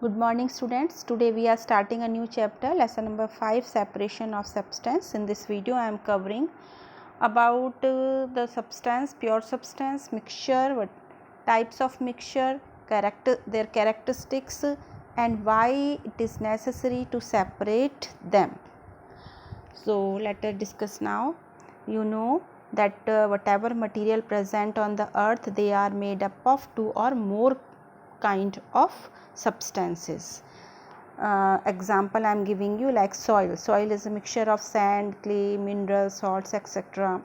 Good morning students. Today we are starting a new chapter, lesson number 5, separation of substance. In this video I am covering about the substance, pure substance, mixture, what types of mixture, their characteristics and why it is necessary to separate them. So let us discuss now. You know that whatever material present on the earth, they are made up of two or more kind of substances. Example I am giving you, like soil. Soil is a mixture of sand, clay, minerals, salts, etc.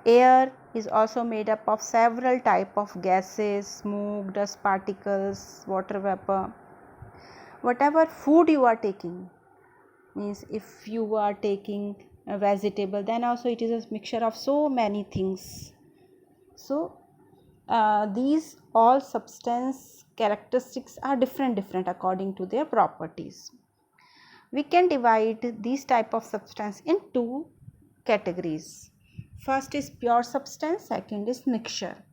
Air is also made up of several type of gases, smoke, dust particles, water vapor. Whatever food you are taking, means if you are taking a vegetable, then also it is a mixture of so many things. So these all substance characteristics are different according to their properties. We can divide these type of substance in two categories. First is pure substance, second is mixture.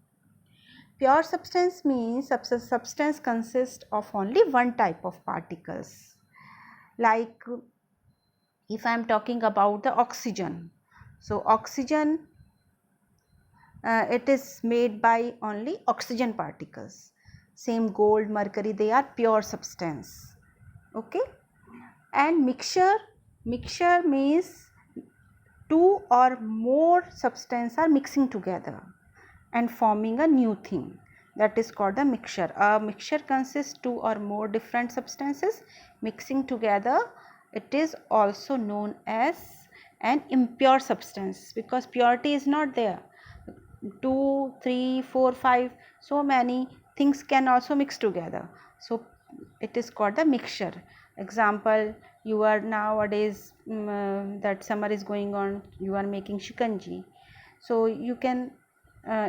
Pure substance means substance consists of only one type of particles. Like if I am talking about the oxygen, so oxygen it is made by only oxygen particles. Same gold, mercury, they are pure substance. Okay. And mixture means two or more substances are mixing together and forming a new thing, that is called a mixture. A mixture consists two or more different substances mixing together. It is also known as an impure substance, because purity is not there. 2, 3, 4, 5, so many things can also mix together, so it is called a mixture. Example, you are nowadays that summer is going on, you are making shikanji, so you can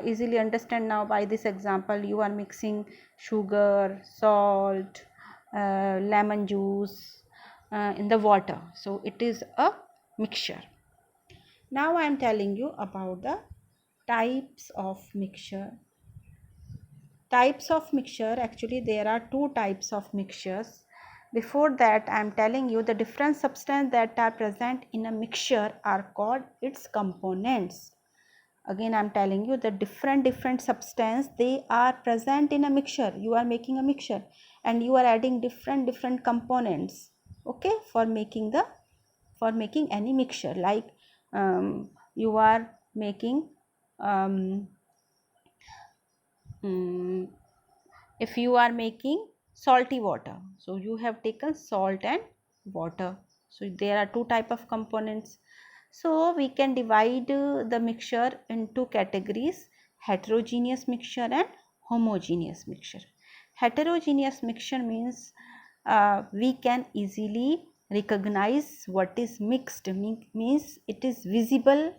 easily understand now by this example. You are mixing sugar, salt, lemon juice in the water, so it is a mixture. Now I am telling you about the types of mixture. Types of mixture, actually there are two types of mixtures. Before that I am telling you the different substances that are present in a mixture are called its components. Again I am telling you the different substances, they are present in a mixture. You are making a mixture and you are adding different components, okay, for making any mixture. Like you are making if you are making salty water, so you have taken salt and water, so there are two type of components. So we can divide the mixture into categories: heterogeneous mixture and homogeneous mixture. Heterogeneous mixture means we can easily recognize what is mixed, means it is visible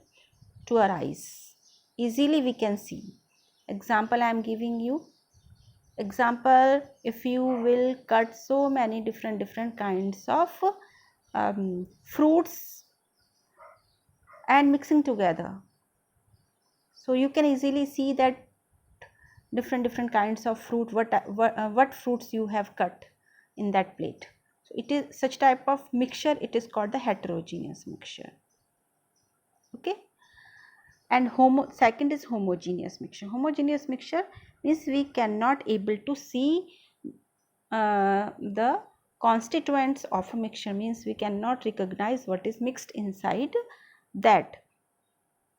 to our eyes, easily we can see. Example I am giving you. Example, if you will cut so many different kinds of fruits and mixing together, so you can easily see that different kinds of fruit, what fruits you have cut in that plate. So it is such type of mixture, it is called the heterogeneous mixture. Okay. And second is homogeneous mixture. Homogeneous mixture means we cannot able to see the constituents of a mixture, means we cannot recognize what is mixed inside that.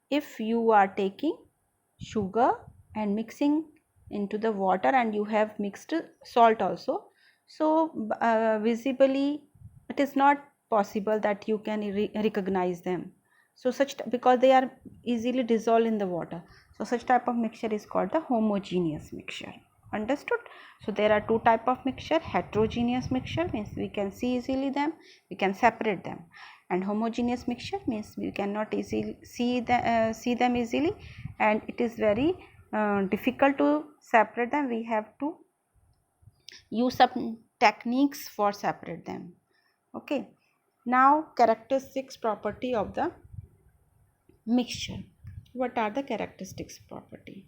If you are taking sugar and mixing into the water and you have mixed salt also, so visibly it is not possible that you can recognize them. So because they are easily dissolved in the water, so such type of mixture is called the homogeneous mixture. Understood? So there are two type of mixture. Heterogeneous mixture means we can see easily them, we can separate them, and homogeneous mixture means we cannot easily see them easily, and it is very difficult to separate them. We have to use some techniques for separate them. Okay. Now characteristics property of the mixture. What are the characteristics property?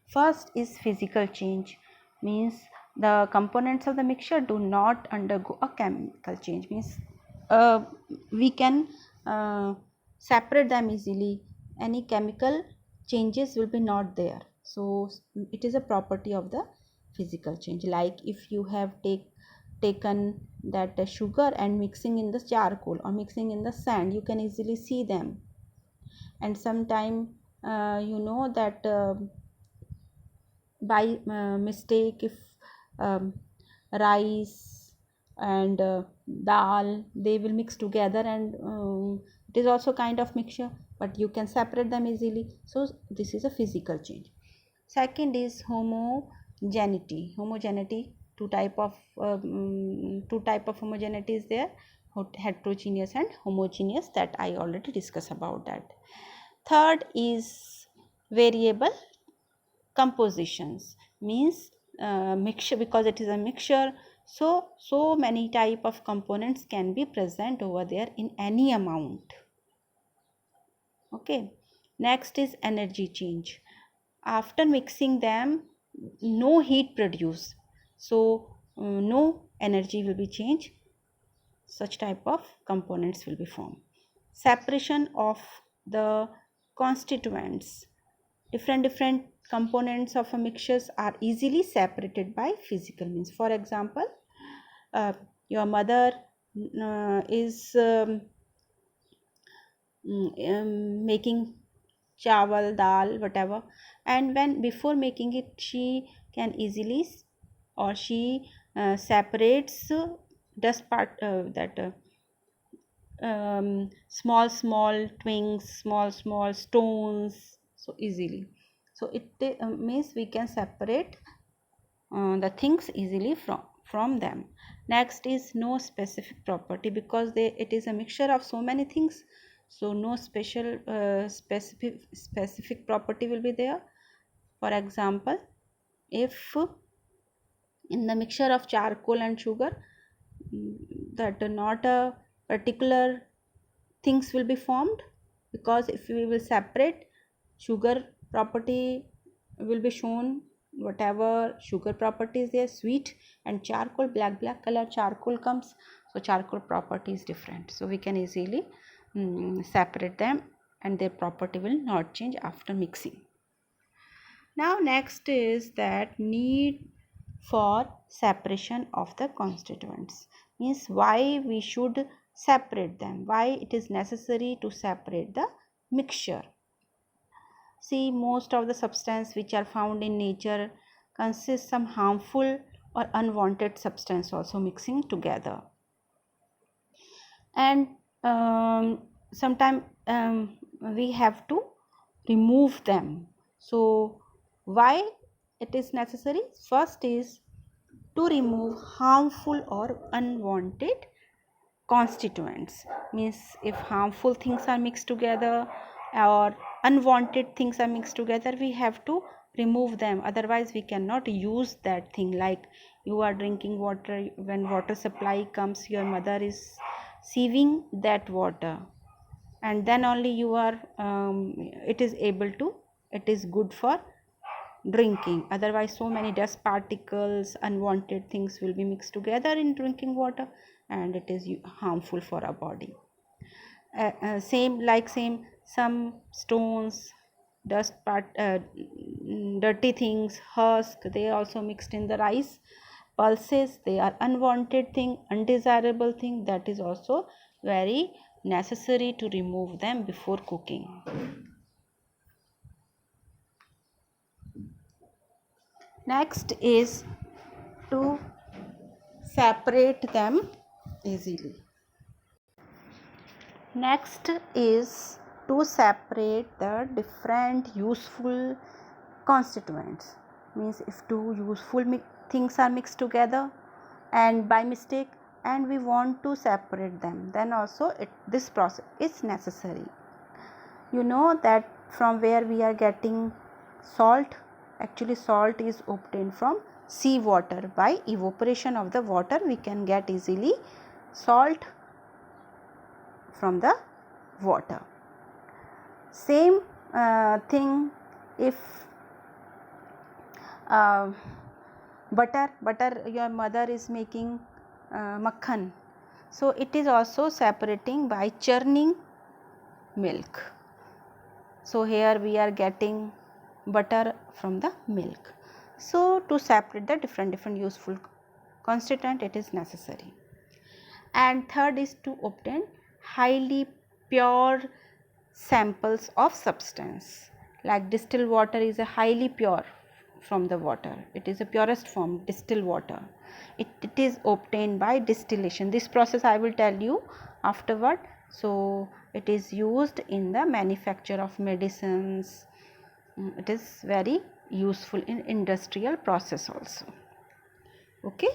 First is physical change, means the components of the mixture do not undergo a chemical change, means we can separate them easily. Any chemical changes will be not there. So it is a property of the physical change. Like if you have taken that sugar and mixing in the charcoal or mixing in the sand, you can easily see them. And sometime you know that by mistake, if um, rice and dal, they will mix together, and it is also kind of mixture, but you can separate them easily. So this is a physical change. Second is homogeneity. Two type of homogeneity is there: heterogeneous and homogeneous, that I already discussed about that. Third is variable compositions, means mixture, because it is a mixture, so many type of components can be present over there in any amount. Okay. Next is energy change. After mixing them, no heat produced, so no energy will be changed. Such type of components will be formed. Separation of the constituents. Different components of a mixtures are easily separated by physical means. For example, your mother is making chawal, dal, whatever, and when before making it, she can easily, or she separates dust part, that small twigs, small stones, so easily. So it means we can separate the things easily from them. Next is no specific property, because it is a mixture of so many things, so no specific property will be there. For example, if in the mixture of charcoal and sugar, that not a particular things will be formed, because if we will separate, sugar property will be shown, whatever sugar property is there, sweet, and charcoal, black color charcoal comes, so charcoal property is different, so we can easily separate them, and their property will not change after mixing. Now next is that need for separation of the constituents, means why we should separate them, why it is necessary to separate the mixture. See, most of the substances which are found in nature consist some harmful or unwanted substance also mixing together, and sometimes we have to remove them. So why it is necessary? First is to remove harmful or unwanted constituents, means if harmful things are mixed together or unwanted things are mixed together, we have to remove them, otherwise we cannot use that thing. Like you are drinking water, when water supply comes, your mother is sieving that water, and then only you are it is good for drinking, otherwise so many dust particles, unwanted things will be mixed together in drinking water, and it is harmful for our body. Same some stones, dirty things, husk, they also mixed in the rice. Pulses, they are unwanted thing, undesirable thing, that is also very necessary to remove them before cooking. Next is to separate them easily. Next is to separate the different useful constituents, means if two useful things are mixed together and by mistake, and we want to separate them, then also this process is necessary. You know that from where we are getting salt? Actually salt is obtained from sea water. By evaporation of the water we can get easily salt from the water. Same thing, if butter your mother is making makhan, so it is also separating by churning milk. So here we are getting butter from the milk. So to separate the different useful constituent, it is necessary. And third is to obtain highly pure samples of substance. Like distilled water is a highly pure from the water. It is the purest form, distilled water. It is obtained by distillation. This process I will tell you afterward. So it is used in the manufacture of medicines. It is very useful in industrial process also. Okay.